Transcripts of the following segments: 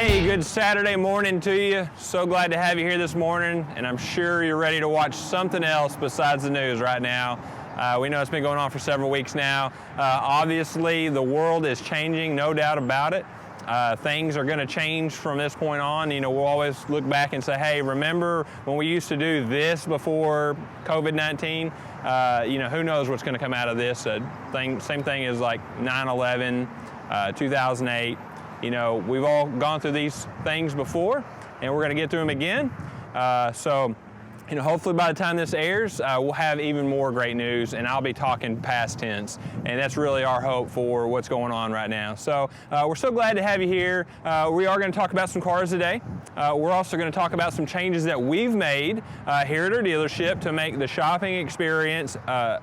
Hey, good Saturday morning to you. So glad to have you here this morning, and I'm sure you're ready to watch something else besides the news right now. We know it's been going on for several weeks now. Obviously, the world is changing, no doubt about it. Things are going to change from this point on. You know, we'll always look back and say, hey, remember when we used to do this before COVID-19? You know, who knows what's going to come out of this. Same thing as like 9/11, 2008. You know, we've all gone through these things before, and we're going to get through them again. You know, hopefully by the time this airs, we'll have even more great news, and I'll be talking past tense. And that's really our hope for what's going on right now. So we're so glad to have you here. We are going to talk about some cars today. We're also going to talk about some changes that we've made here at our dealership to make the shopping experience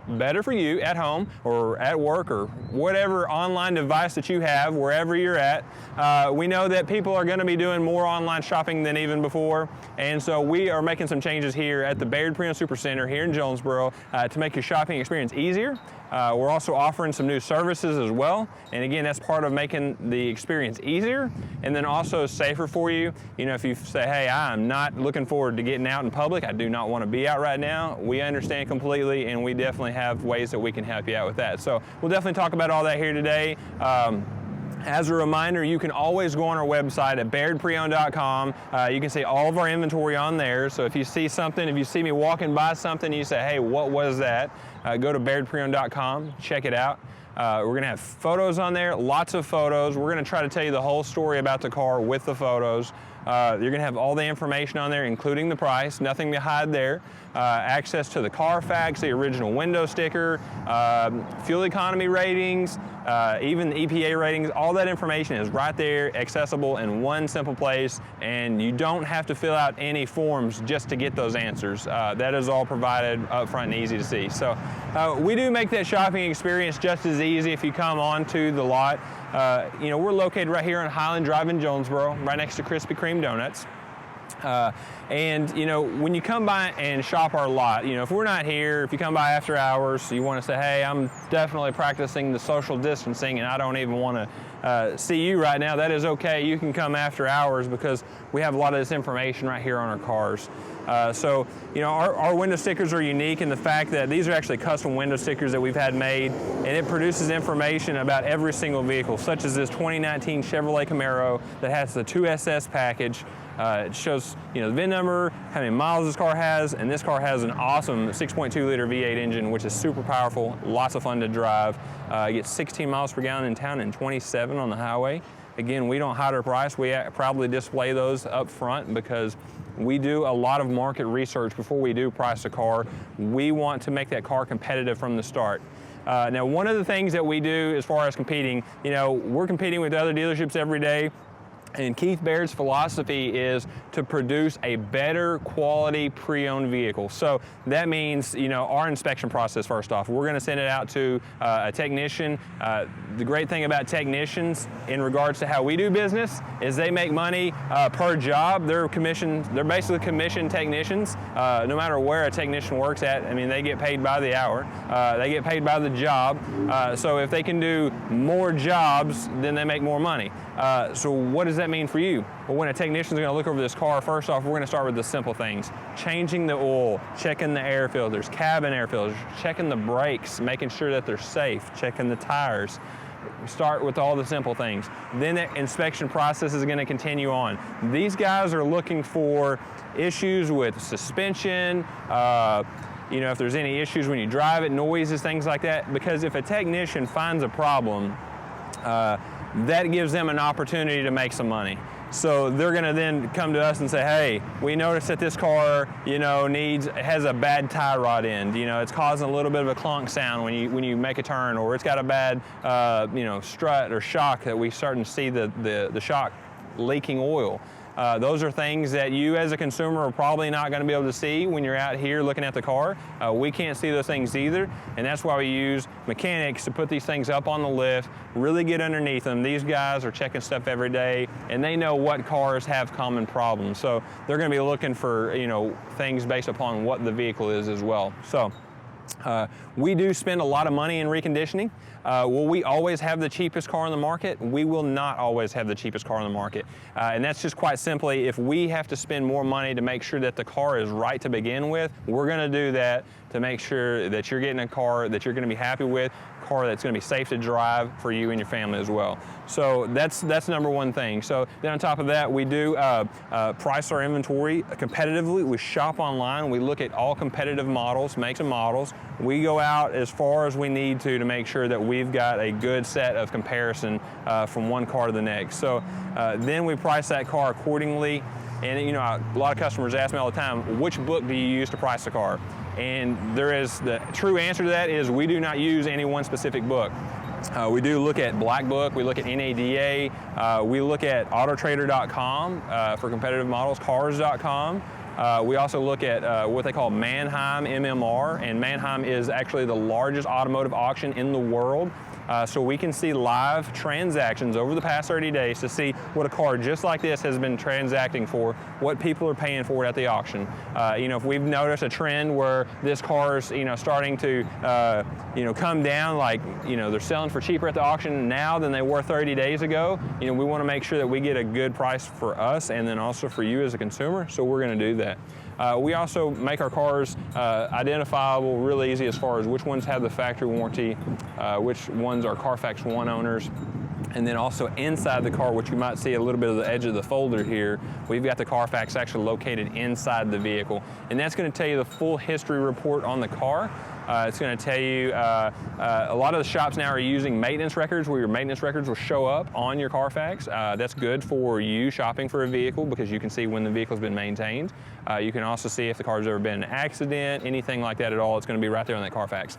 better for you at home or at work or whatever online device that you have, wherever you're at. We know that people are going to be doing more online shopping than even before, and so we are making some changes here at the Bayird Pre-Owned Supercenter here in Jonesboro to make your shopping experience easier. We're also offering some new services as well, and again, that's part of making the experience easier and then also safer for you. You know, if you say, hey, I'm not looking forward to getting out in public, I do not want to be out right now, we understand completely, and we definitely have ways that we can help you out with that. So we'll definitely talk about all that here today. As a reminder, you can always go on our website at BayardPreOwned.com. You can see all of our inventory on there. So if you see something, if you see me walking by something, you say, hey, what was that? Go to BayardPreOwned.com, check it out. We're going to have photos on there, lots of photos. We're going to try to tell you the whole story about the car with the photos. You're going to have all the information on there, including the price, nothing to hide there. Access to the Carfax, the original window sticker, fuel economy ratings, even the EPA ratings. All that information is right there, accessible in one simple place, and you don't have to fill out any forms just to get those answers. That is all provided up front and easy to see. So we do make that shopping experience just as easy if you come onto the lot. You know, we're located right here on Highland Drive in Jonesboro, right next to Krispy Kreme Donuts. And you know, when you come by and shop our lot, you know, if we're not here, if you come by after hours, you want to say, hey, I'm definitely practicing the social distancing and I don't even want to see you right now, that is okay. You can come after hours because we have a lot of this information right here on our cars. So, you know, our window stickers are unique in the fact that these are actually custom window stickers that we've had made, and it produces information about every single vehicle, such as this 2019 Chevrolet Camaro that has the 2SS package. It shows, you know, the VIN number, how many miles this car has, and this car has an awesome 6.2 liter V8 engine, which is super powerful, lots of fun to drive. It gets 16 miles per gallon in town and 27 on the highway. Again, we don't hide our price. We probably display those up front because we do a lot of market research before we do price a car. We want to make that car competitive from the start. Now, one of the things that we do as far as competing, you know, we're competing with other dealerships every day. And Keith Bayard's philosophy is to produce a better quality pre-owned vehicle. So that means, you know, our inspection process, first off, we're going to send it out to a technician. The great thing about technicians in regards to how we do business is they make money per job. They're basically commissioned technicians. No matter where a technician works at, I mean, they get paid by the hour. They get paid by the job. So if they can do more jobs, then they make more money. So what does that mean for you? Well, when a technician is going to look over this car, first off, we're going to start with the simple things. Changing the oil, checking the air filters, cabin air filters, checking the brakes, making sure that they're safe, checking the tires. We start with all the simple things. Then the inspection process is going to continue on. These guys are looking for issues with suspension, you know, if there's any issues when you drive it, noises, things like that, because if a technician finds a problem, that gives them an opportunity to make some money. So they're going to then come to us and say, hey, we noticed that this car, you know, has a bad tie rod end. You know, it's causing a little bit of a clunk sound when you make a turn, or it's got a bad, you know, strut or shock that we start to see the shock leaking oil. Those are things that you as a consumer are probably not going to be able to see when you're out here looking at the car. We can't see those things either, and that's why we use mechanics to put these things up on the lift, really get underneath them. These guys are checking stuff every day, and they know what cars have common problems. So they're going to be looking for, you know, things based upon what the vehicle is as well. So We do spend a lot of money in reconditioning. Will we always have the cheapest car on the market? We will not always have the cheapest car on the market. And that's just quite simply, if we have to spend more money to make sure that the car is right to begin with, we're going to do that to make sure that you're getting a car that you're going to be happy with, a car that's going to be safe to drive for you and your family as well. So that's number one thing. So then on top of that, we do price our inventory competitively. We shop online. We look at all competitive models, makes and models. We go out as far as we need to make sure that we've got a good set of comparison from one car to the next. So then we price that car accordingly. And you know, a lot of customers ask me all the time, which book do you use to price the car? And the true answer to that is we do not use any one specific book. We do look at Black Book, we look at NADA, we look at Autotrader.com for competitive models, Cars.com. We also look at what they call Mannheim MMR, and Mannheim is actually the largest automotive auction in the world. So we can see live transactions over the past 30 days to see what a car just like this has been transacting for, what people are paying for it at the auction. You know, if we've noticed a trend where this car's, you know, starting to, you know, come down, like, you know, they're selling for cheaper at the auction now than they were 30 days ago, you know, we want to make sure that we get a good price for us and then also for you as a consumer, so we're going to do that. We also make our cars identifiable real easy as far as which ones have the factory warranty, which ones are Carfax One owners, and then also inside the car, which you might see a little bit of the edge of the folder here, we've got the Carfax actually located inside the vehicle. And that's going to tell you the full history report on the car. It's going to tell you, a lot of the shops now are using maintenance records, where your maintenance records will show up on your Carfax. That's good for you shopping for a vehicle because you can see when the vehicle's been maintained. You can also see if the car's ever been in an accident, anything like that at all. It's going to be right there on that Carfax,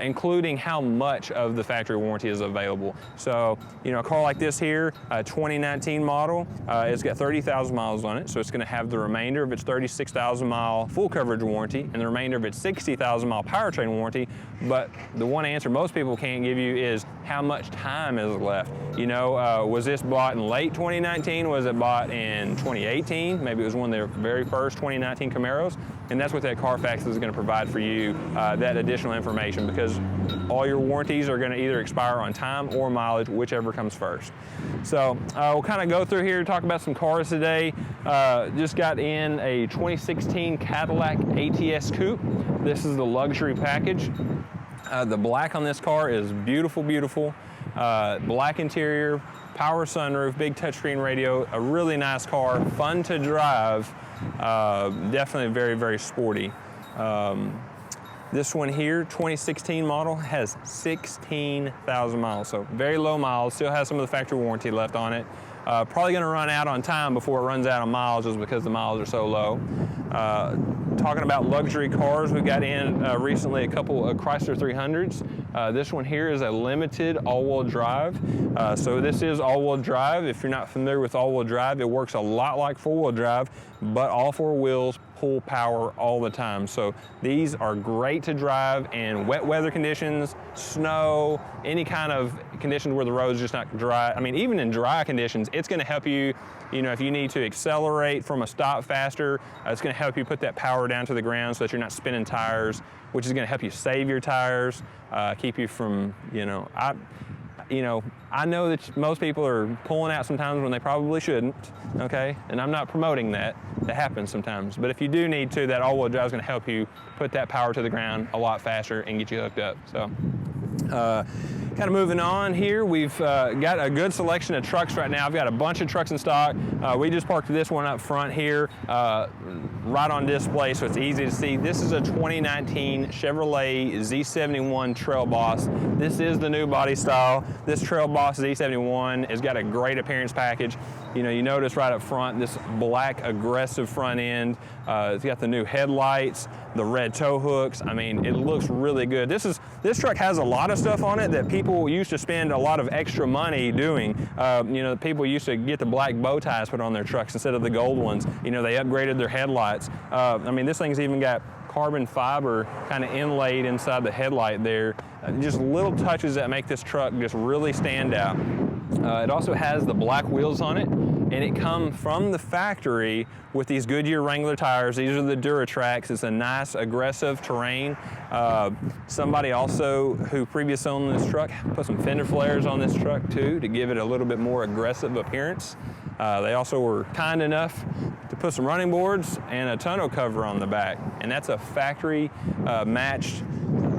including how much of the factory warranty is available. So, you know, a car like this here, 2019 model, it's got 30,000 miles on it, so it's going to have the remainder of its 36,000 mile full coverage warranty and the remainder of its 60,000 mile powertrain warranty. But the one answer most people can't give you is how much time is left. You know, was this bought in late 2019? Was it bought in 2018? Maybe it was one of their very first 2019 Camaros. And that's what that Carfax is going to provide for you, that additional information, because all your warranties are going to either expire on time or mileage, whichever comes first. So we'll kind of go through here, talk about some cars today. Just got in a 2016 Cadillac ATS Coupe. This is the luxury package. The black on this car is beautiful, beautiful. Black interior, power sunroof, big touchscreen radio, a really nice car, fun to drive, definitely very, very sporty. This one here, 2016 model, has 16,000 miles, so very low miles, still has some of the factory warranty left on it. Probably going to run out on time before it runs out on miles just because the miles are so low. Talking about luxury cars, we got in recently a couple of Chrysler 300s. This one here is a limited all-wheel drive. So this is all-wheel drive. If you're not familiar with all-wheel drive, it works a lot like four-wheel drive, but all four wheels pull power all the time. So these are great to drive in wet weather conditions, snow, any kind of conditions where the road's just not dry. I mean, even in dry conditions, it's going to help you, you know, if you need to accelerate from a stop faster, it's going to help you put that power down to the ground so that you're not spinning tires, which is going to help you save your tires, keep you from, I know that most people are pulling out sometimes when they probably shouldn't, okay? And I'm not promoting that. That happens sometimes. But if you do need to, that all-wheel drive is going to help you put that power to the ground a lot faster and get you hooked up. So, kind of moving on here, we've got a good selection of trucks right now. I've got a bunch of trucks in stock. We just parked this one up front here, right on display, so it's easy to see. This is a 2019 Chevrolet Z71 Trail Boss. This is the new body style. This Trail Boss Z71 has got a great appearance package. You know, you notice right up front this black aggressive front end. It's got the new headlights, the red tow hooks. I mean, it looks really good. This truck has a lot of stuff on it that people used to spend a lot of extra money doing. You know, people used to get the black bow ties put on their trucks instead of the gold ones. You know, they upgraded their headlights. I mean, this thing's even got carbon fiber kind of inlaid inside the headlight there. Just little touches that make this truck just really stand out. It also has the black wheels on it, and it comes from the factory with these Goodyear Wrangler tires. These are the Duratrax. It's a nice aggressive terrain. Somebody also who previously owned this truck put some fender flares on this truck too to give it a little bit more aggressive appearance. They also were kind enough to put some running boards and a tonneau cover on the back, and that's a factory matched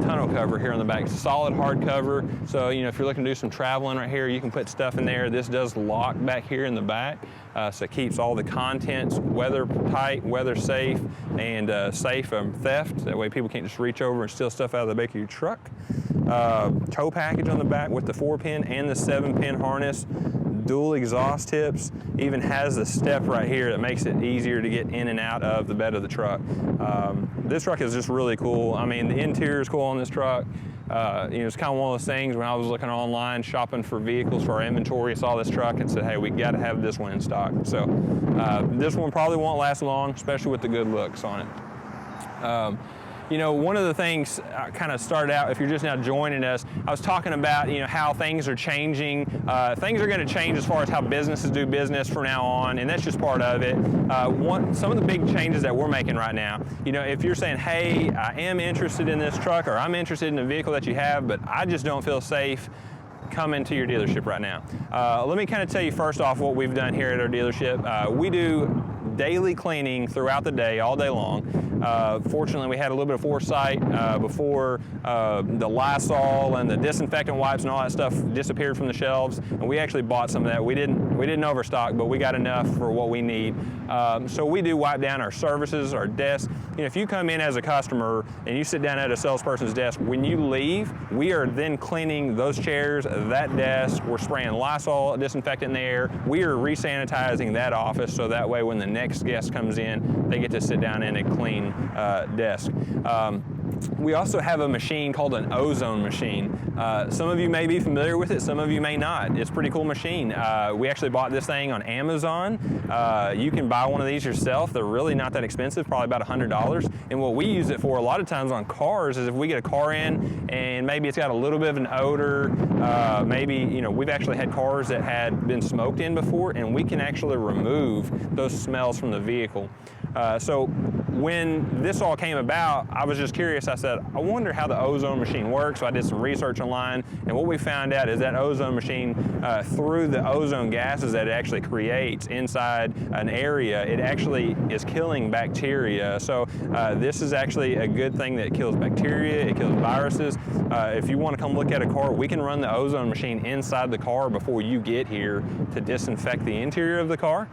tonneau cover here on the back. Solid hard cover, so if you're looking to do some traveling right here, you can put stuff in there. This does lock back here in the back, so it keeps all the contents weather tight, weather safe, and safe from theft. That way people can't just reach over and steal stuff out of the back of your truck. Tow package on the back with the 4-pin and the 7-pin harness. Dual exhaust tips, even has a step right here that makes it easier to get in and out of the bed of the truck. This truck is just really cool. I mean, the interior is cool on this truck. It's kind of one of those things when I was looking online, shopping for vehicles for our inventory, saw this truck and said, hey, we got to have this one in stock. So this one probably won't last long, especially with the good looks on it. One of the things I kind of started out, if you're just now joining us, I was talking about, how things are changing. Things are going to change as far as how businesses do business from now on, and that's just part of it. Some of the big changes that we're making right now, if you're saying, hey, I am interested in this truck, or I'm interested in the vehicle that you have, but I just don't feel safe, come into your dealership right now. Let me kind of tell you first off what we've done here at our dealership. We do daily cleaning throughout the day, all day long. Fortunately, we had a little bit of foresight before the Lysol and the disinfectant wipes and all that stuff disappeared from the shelves, and we actually bought some of that. We didn't overstock, but we got enough for what we need. So we do wipe down our services, our desks. If you come in as a customer and you sit down at a salesperson's desk, when you leave, we are then cleaning those chairs, that desk. We're spraying Lysol disinfectant in the air. We are re-sanitizing that office so that way when the next guest comes in, they get to sit down in a clean desk. We also have a machine called an ozone machine. Some of you may be familiar with it, some of you may not. It's a pretty cool machine. We actually bought this thing on Amazon. You can buy one of these yourself. They're really not that expensive, probably about $100. And what we use it for a lot of times on cars is if we get a car in and maybe it's got a little bit of an odor, maybe, we've actually had cars that had been smoked in before, and we can actually remove those smells from the vehicle. So when this all came about, I was just curious. I said, I wonder how the ozone machine works. So I did some research online, and what we found out is that ozone machine, through the ozone gases that it actually creates inside an area, it actually is killing bacteria. So this is actually a good thing that kills bacteria, it kills viruses. If you want to come look at a car, we can run the ozone machine inside the car before you get here to disinfect the interior of the car.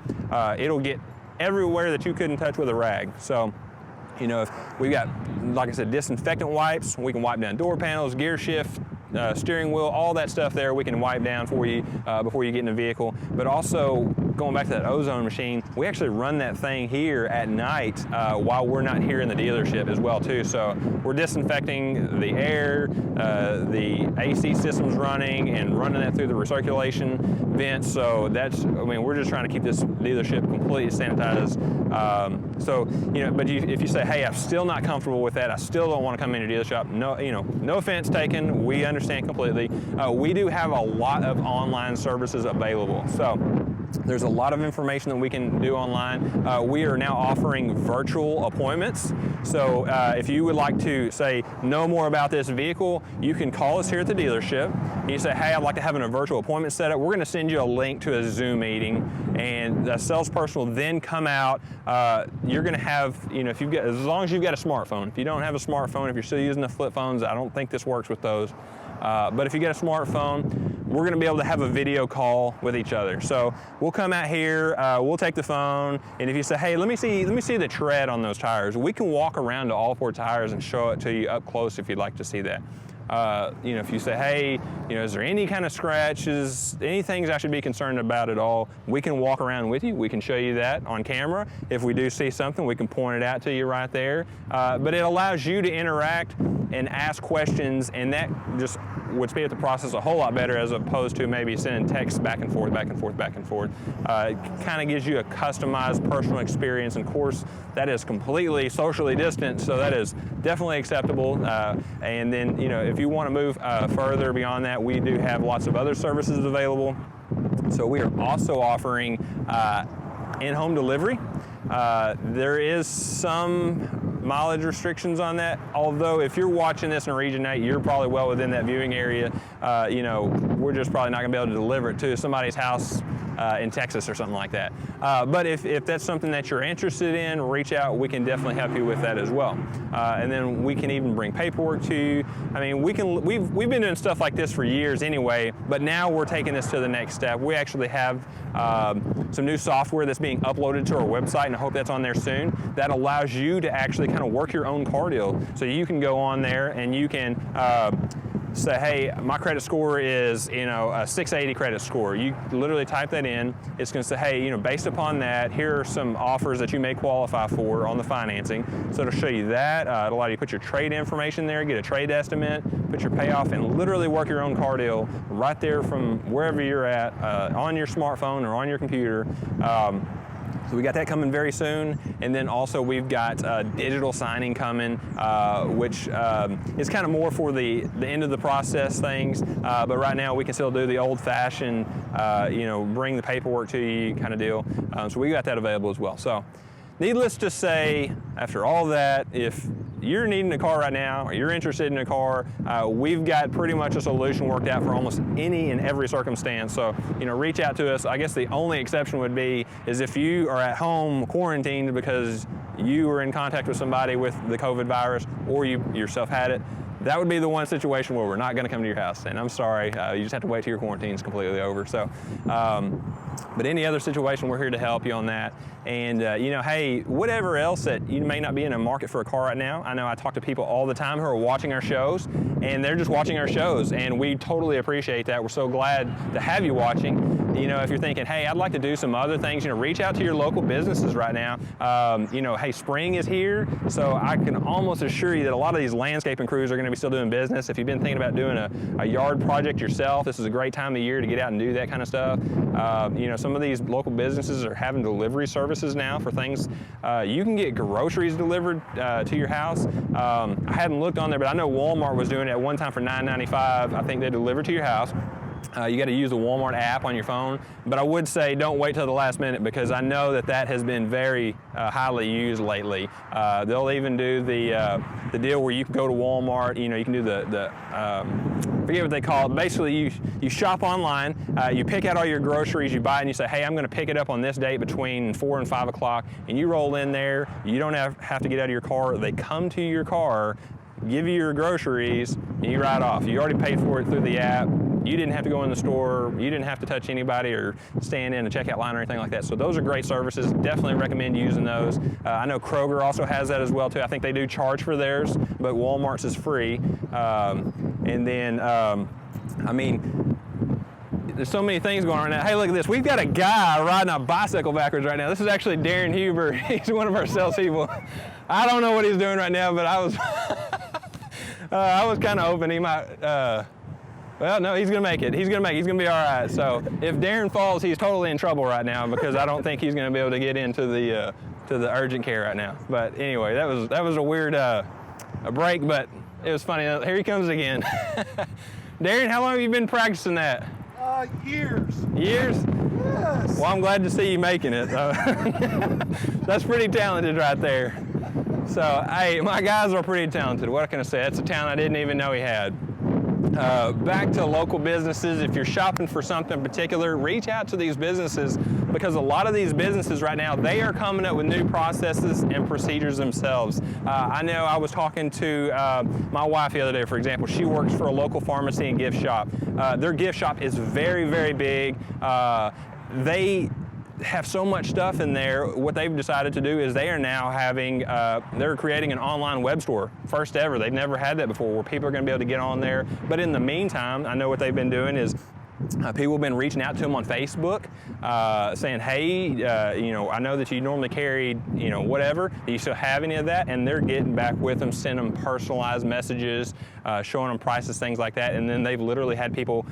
It'll get everywhere that you couldn't touch with a rag. So, if we've got, like I said, disinfectant wipes, we can wipe down door panels, gear shift, steering wheel, all that stuff there we can wipe down for you before you get in the vehicle. But also, going back to that ozone machine, we actually run that thing here at night while we're not here in the dealership as well too. So we're disinfecting the air, the AC system's running and running that through the recirculation vents. So we're just trying to keep this dealership completely sanitized. But if you say, hey, I'm still not comfortable with that, I still don't want to come into your dealership, no offense taken, we understand completely. We do have a lot of online services available. So there's a lot of information that we can do online. We are now offering virtual appointments. So if you would like to know more about this vehicle, you can call us here at the dealership. You say, hey, I'd like to have a virtual appointment set up. We're going to send you a link to a Zoom meeting, and the salesperson will then come out. You're going to have, as long as you've got a smartphone. If you don't have a smartphone, if you're still using the flip phones, I don't think this works with those. But if you get a smartphone, we're going to be able to have a video call with each other. So we'll come out here, we'll take the phone, and if you say, hey, let me see the tread on those tires, we can walk around to all 4 tires and show it to you up close if you'd like to see that. If you say, hey, is there any kind of scratches, anything I should be concerned about at all, we can walk around with you. We can show you that on camera. If we do see something, we can point it out to you right there. But it allows you to interact and ask questions, and that just would speed up the process a whole lot better as opposed to maybe sending texts back and forth, back and forth, back and forth. It kind of gives you a customized personal experience, and of course, that is completely socially distant, so that is definitely acceptable. And then, if you want to move further beyond that, we do have lots of other services available. So we are also offering in-home delivery. There is some mileage restrictions on that, although if you're watching this in Region 8, you're probably well within that viewing area. You know, we're just probably not going to be able to deliver it to somebody's house in Texas or something like that. But if that's something that you're interested in, reach out. We can definitely help you with that as well. And then we can even bring paperwork to you. I mean, we've been doing stuff like this for years anyway, but now we're taking this to the next step. We actually have some new software that's being uploaded to our website, and I hope that's on there soon, that allows you to actually kind of work your own car deal. So you can go on there and you can say, hey, my credit score is, you know, a 680 credit score. You literally type that in. It's going to say, hey, you know, based upon that, here are some offers that you may qualify for on the financing. So it'll show you that. It'll allow you to put your trade information there, get a trade estimate, put your payoff, and literally work your own car deal right there from wherever you're at, on your smartphone or on your computer. So we got that coming very soon, and then also we've got digital signing coming, which is kind of more for the end of the process things. But right now we can still do the old-fashioned, you know, bring the paperwork to you kind of deal. So we got that available as well. So, needless to say, after all that, if you're needing a car right now, or you're interested in a car, we've got pretty much a solution worked out for almost any and every circumstance. So, you know, reach out to us. I guess the only exception would be is if you are at home quarantined because you were in contact with somebody with the COVID virus, or you yourself had it. That would be the one situation where we're not going to come to your house, and I'm sorry, you just have to wait till your quarantine's completely over. So, but any other situation, we're here to help you on that. And you know, hey, whatever else that you may not be in a market for a car right now, I know I talk to people all the time who are watching our shows, and they're just watching our shows, and we totally appreciate that. We're so glad to have you watching. You know, if you're thinking, hey, I'd like to do some other things, you know, reach out to your local businesses right now. You know, hey, spring is here, so I can almost assure you that a lot of these landscaping crews are going to be still doing business. If you've been thinking about doing a yard project yourself, this is a great time of year to get out and do that kind of stuff. You know, some of these local businesses are having delivery services now for things. You can get groceries delivered to your house. I hadn't looked on there, but I know Walmart was doing it at one time for $9.95. I think they delivered to your house. You got to use the Walmart app on your phone, but I would say don't wait till the last minute, because I know that has been very highly used lately. They'll even do the deal where you can go to Walmart. You know, you can do the forget what they call it. Basically, you shop online, you pick out all your groceries, you buy it, and you say, hey, I'm going to pick it up on this date between 4 and 5 o'clock, and you roll in there. You don't have to get out of your car. They come to your car, give you your groceries, and you ride off. You already paid for it through the app. You didn't have to go in the store. You didn't have to touch anybody or stand in a checkout line or anything like that. So those are great services. Definitely recommend using those. I know Kroger also has that as well too. I think they do charge for theirs, but Walmart's is free. And then, I mean, there's so many things going on now. Hey, look at this. We've got a guy riding a bicycle backwards right now. This is actually Darren Huber. He's one of our salespeople. I don't know what he's doing right now, but I was I was kind of hoping he might. Well, no, he's going to make it. He's going to be all right. So if Darren falls, he's totally in trouble right now, because I don't think he's going to be able to get into the urgent care right now. But anyway, that was a weird a break, but it was funny. Here he comes again. Darren, how long have you been practicing that? Years. Years? Yes. Well, I'm glad to see you making it. That's pretty talented right there. So, hey, my guys are pretty talented. What can I say? That's a talent I didn't even know he had. Back to local businesses. If you're shopping for something in particular, reach out to these businesses, because a lot of these businesses right now, they are coming up with new processes and procedures themselves. I know I was talking to my wife the other day, for example. She works for a local pharmacy and gift shop. Their gift shop is very, very big. They have so much stuff in there. What they've decided to do is they are now having, they're creating an online web store. First ever. They've never had that before, where people are going to be able to get on there. But in the meantime, I know what they've been doing is people have been reaching out to them on Facebook, saying, hey, you know, I know that you normally carry, you know, whatever. Do you still have any of that? And they're getting back with them, sending them personalized messages, showing them prices, things like that. And then they've literally had people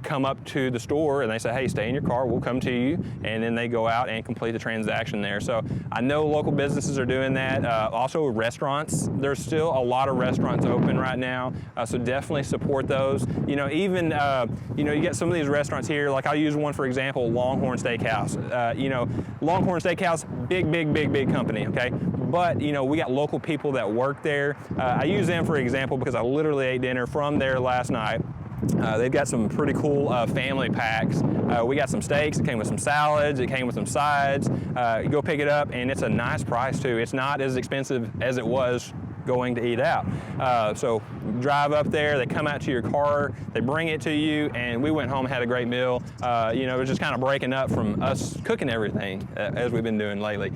come up to the store and they say, hey, stay in your car, we'll come to you. And then they go out and complete the transaction there. So I know local businesses are doing that. Also restaurants, there's still a lot of restaurants open right now. So definitely support those. You know, even, you know, you get some of these restaurants here, like I'll use one for example, Longhorn Steakhouse. You know, Longhorn Steakhouse, big company, okay? But you know, we got local people that work there. I use them for example because I literally ate dinner from there last night. They've got some pretty cool family packs. We got some steaks, it came with some salads, it came with some sides. You go pick it up and it's a nice price too. It's not as expensive as it was going to eat out. So drive up there, they come out to your car, they bring it to you, and we went home and had a great meal. You know, it was just kind of breaking up from us cooking everything as we've been doing lately.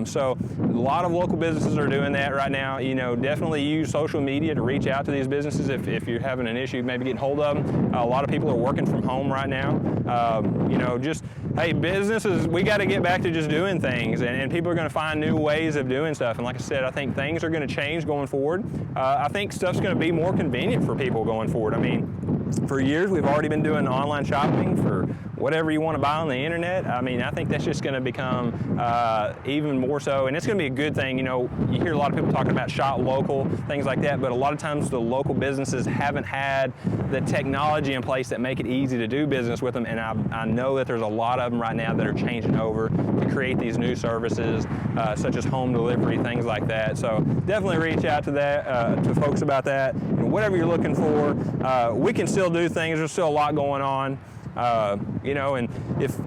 So a lot of local businesses are doing that right now. You know, definitely use social media to reach out to these businesses if you're having an issue, maybe getting hold of them. A lot of people are working from home right now. You know, just, hey, businesses, we got to get back to just doing things, and people are going to find new ways of doing stuff. And like I said, I think things are going to change going forward. I think stuff's going to be more convenient for people going forward. I mean, for years we've already been doing online shopping for whatever you want to buy on the internet. I mean, I think that's just going to become even more so, and it's going to be a good thing. You know, you hear a lot of people talking about shop local, things like that, but a lot of times the local businesses haven't had the technology in place that make it easy to do business with them, and I know that there's a lot of them right now that are changing over to create these new services, such as home delivery, things like that. So definitely reach out to that, to folks about that. You know, whatever you're looking for, we can still do things. There's still a lot going on. You know, and if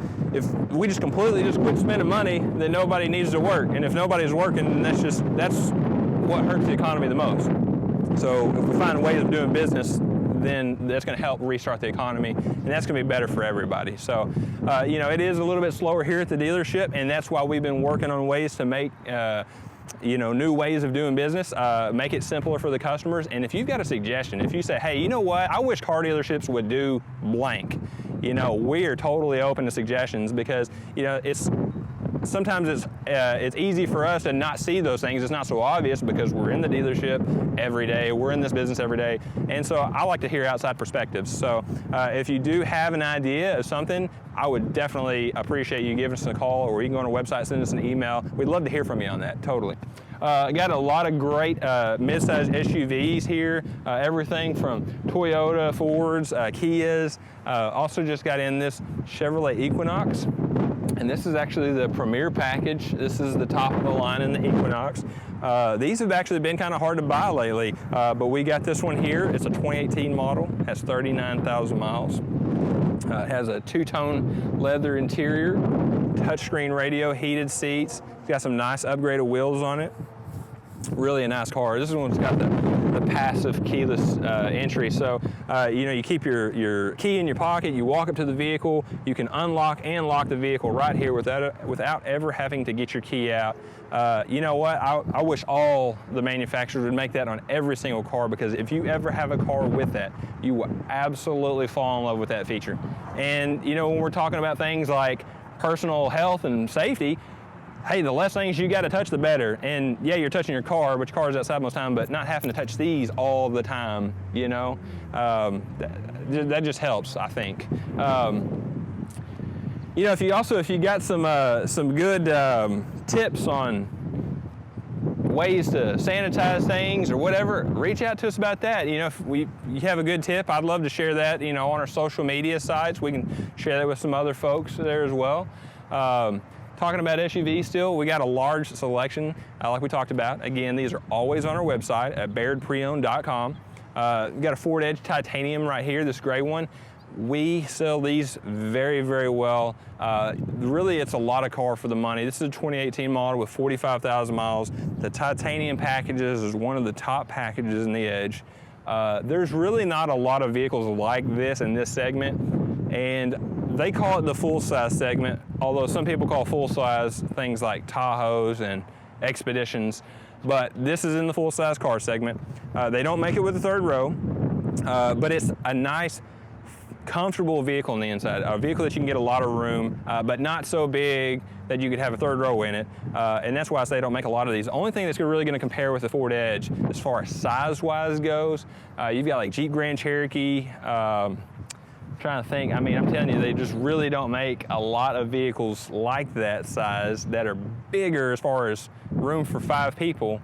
we just completely just quit spending money, then nobody needs to work. And if nobody's working, that's what hurts the economy the most. So if we find ways of doing business, then that's going to help restart the economy, and that's going to be better for everybody. So, you know, it is a little bit slower here at the dealership, and that's why we've been working on ways to make you know, new ways of doing business, make it simpler for the customers. And if you've got a suggestion, if you say, hey, you know what, I wish car dealerships would do blank, you know, we are totally open to suggestions, because, you know, sometimes it's easy for us to not see those things. It's not so obvious because we're in the dealership every day, we're in this business every day, and so I like to hear outside perspectives. So if you do have an idea of something, I would definitely appreciate you giving us a call, or you can go on our website, send us an email. We'd love to hear from you on that, totally. Got a lot of great mid-sized SUVs here, everything from Toyota, Fords, Kias. Also just got in this Chevrolet Equinox, and this is actually the Premier package. This is the top of the line in the Equinox. These have actually been kind of hard to buy lately, but we got this one here. It's a 2018 model, has 39,000 miles. It has a two-tone leather interior, touchscreen radio, heated seats. It's got some nice upgraded wheels on it. Really a nice car. This one's got the passive keyless entry. So, you know, you keep your key in your pocket, you walk up to the vehicle, you can unlock and lock the vehicle right here without ever having to get your key out. You know what, I wish all the manufacturers would make that on every single car, because if you ever have a car with that, you will absolutely fall in love with that feature. And, you know, when we're talking about things like personal health and safety, hey, the less things you got to touch, the better. And yeah, you're touching your car, but your car's outside most of the time, but not having to touch these all the time, you know, that just helps, I think. You know, if you got some good tips on ways to sanitize things or whatever, reach out to us about that. You know, if you have a good tip, I'd love to share that, you know, on our social media sites. We can share that with some other folks there as well. Talking about SUVs still, we got a large selection, like we talked about. Again, these are always on our website at BayardPreOwned.com. We got a Ford Edge Titanium right here, this gray one. We sell these very, very well. Really, it's a lot of car for the money. This is a 2018 model with 45,000 miles. The Titanium packages is one of the top packages in the Edge. There's really not a lot of vehicles like this in this segment, and they call it the full-size segment, although some people call full-size things like Tahoes and Expeditions, but this is in the full-size car segment. They don't make it with the third row, but it's a nice, comfortable vehicle on the inside, a vehicle that you can get a lot of room, but not so big that you could have a third row in it, and that's why I say I don't make a lot of these. The only thing that's really going to compare with the Ford Edge as far as size-wise goes, you've got like Jeep Grand Cherokee, trying to think, I mean, I'm telling you, they just really don't make a lot of vehicles like that size that are bigger as far as room for 5 people,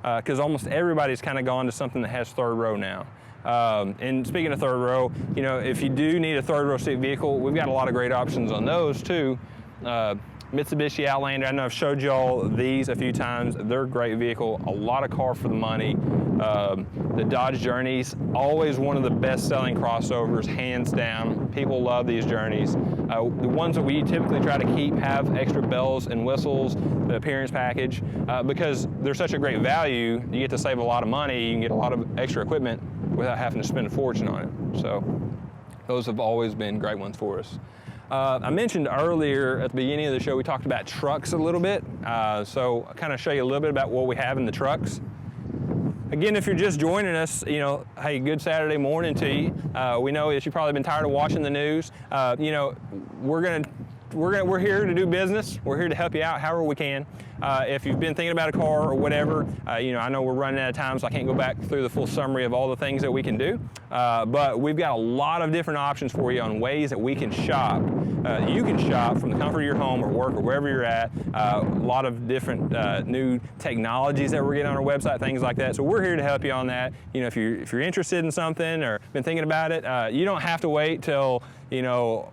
because almost everybody's kind of gone to something that has third row now. And speaking of third row, you know, if you do need a third row seat vehicle, we've got a lot of great options on those too. Mitsubishi Outlander, I know I've showed y'all these a few times. They're a great vehicle, a lot of car for the money. The Dodge Journeys, always one of the best-selling crossovers, hands down. People love these Journeys. The ones that we typically try to keep have extra bells and whistles, the appearance package, because they're such a great value. You get to save a lot of money, you can get a lot of extra equipment without having to spend a fortune on it. So those have always been great ones for us. I mentioned earlier at the beginning of the show, we talked about trucks a little bit. So I'll kind of show you a little bit about what we have in the trucks. Again, if you're just joining us, you know, hey, good Saturday morning to you. We know that you've probably been tired of watching the news. You know, we're here to do business. We're here to help you out however we can. If you've been thinking about a car or whatever, you know, I know we're running out of time, so I can't go back through the full summary of all the things that we can do. But we've got a lot of different options for you on ways that we can shop. You can shop from the comfort of your home or work or wherever you're at. A lot of different new technologies that we're getting on our website, things like that. So we're here to help you on that. You know, if you're interested in something or been thinking about it, you don't have to wait till, you know,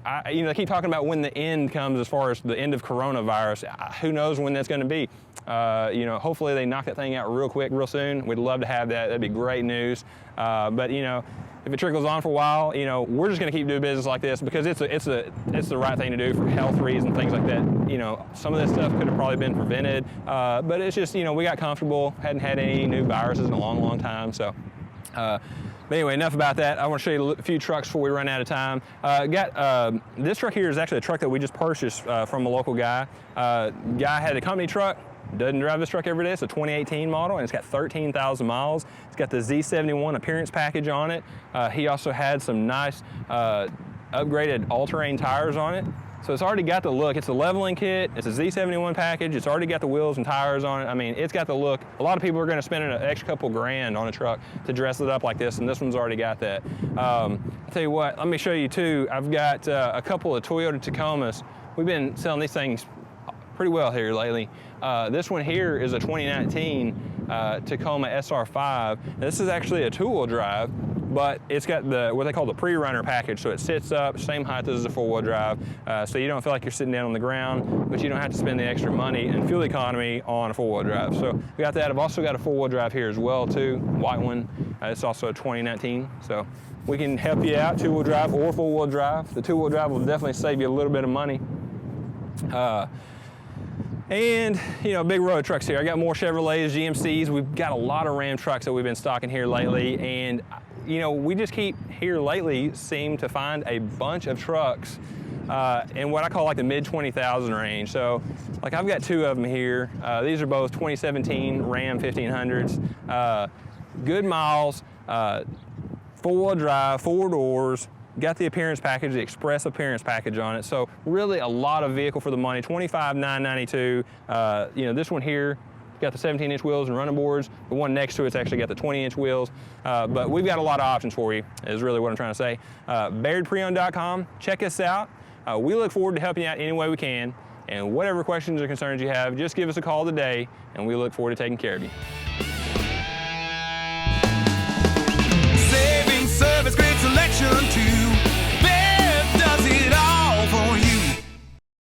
I keep talking about when the end comes as far as the end of coronavirus. Who knows when that's going to be? You know, hopefully they knock that thing out real quick, real soon. We'd love to have that. That'd be great news. But you know, if it trickles on for a while, you know, we're just going to keep doing business like this because it's the right thing to do for health reasons, things like that. You know, some of this stuff could have probably been prevented, but it's just, you know, we got comfortable, hadn't had any new viruses in a long, long time. So. But anyway, enough about that. I want to show you a few trucks before we run out of time. This truck here is actually a truck that we just purchased from a local guy. Guy had a company truck, doesn't drive this truck every day. It's a 2018 model, and it's got 13,000 miles. It's got the Z71 appearance package on it. He also had some nice upgraded all-terrain tires on it. So it's already got the look. It's a leveling kit. It's a Z71 package. It's already got the wheels and tires on it. I mean, it's got the look. A lot of people are going to spend an extra couple grand on a truck to dress it up like this, and this one's already got that. I'll tell you what, let me show you too. I've got a couple of Toyota Tacomas. We've been selling these things pretty well here lately. This one here is a 2019 Tacoma SR5. Now, this is actually a two-wheel drive, but it's got what they call the pre-runner package, so it sits up, same height as a four-wheel drive, so you don't feel like you're sitting down on the ground, but you don't have to spend the extra money and fuel economy on a four-wheel drive. So we got that. I've also got a four-wheel drive here as well too, white one. It's also a 2019, so we can help you out, two-wheel drive or four-wheel drive. The two-wheel drive will definitely save you a little bit of money. And, you know, big road trucks here. I got more Chevrolets, GMCs. We've got a lot of Ram trucks that we've been stocking here lately. And, you know, we just keep here lately seem to find a bunch of trucks in what I call like the mid 20,000 range. So, like, I've got two of them here. These are both 2017 Ram 1500s. Good miles, four-wheel drive, four doors. Got the appearance package, the express appearance package on it. So really a lot of vehicle for the money, $25,992. You know, this one here got the 17-inch wheels and running boards. The one next to it's actually got the 20-inch wheels. But we've got a lot of options for you, is really what I'm trying to say. BayardPreOwned.com, check us out. We look forward to helping you out any way we can. And whatever questions or concerns you have, just give us a call today, and we look forward to taking care of you.